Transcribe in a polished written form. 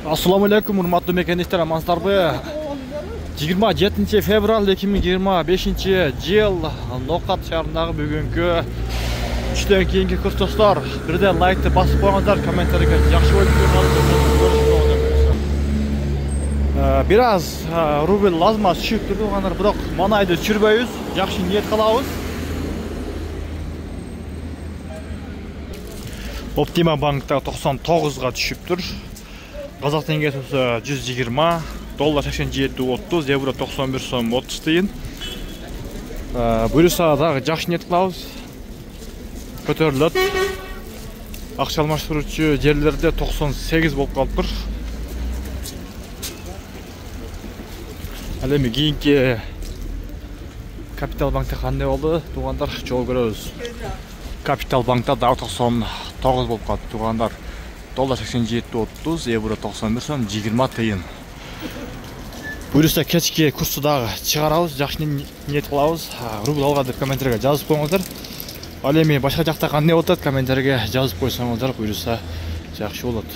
Assalamu alaikum, урматтуу мекендештер, амансыздарбы? 27 февраль 2025 жыл Ноқат шаарындагы бүгүнкү түштөн кийинки курстостор. Бирден лайкты басып коюңуздар, комментарийге жакшы болуп бир аз рубль лазма түшүп тургандар, бирок манайды түшүрбөйбүз, жакшы ниет кылабыз. Оптима банкта 99га түшүптүр. Казак теңгеси 120, доллар 87.30, евро 91 сом 30 тыйын. Буюрса дагы жакшы ниет кылабыз. Көтөрүлөт. Акча алмаштыруучу жерлерде 98 болуп калыптыр. Ал эми кийинки Капитал банкта кандай болду? Туугандар жол көрөбүз. Капитал банкта дагы 99 болуп калды, туугандар. Доллар 87.30, евро 91 сом 20 тыйын. Буюрса кечки курсту дагы чыгарабыз, жакшы ниет кылабыз. Рубль алга деп комментарийге жазып коюңуздар. Ал эми башка жакта кандай болот, комментарийге жазып койсоңуздар, буюрса жакшы болот.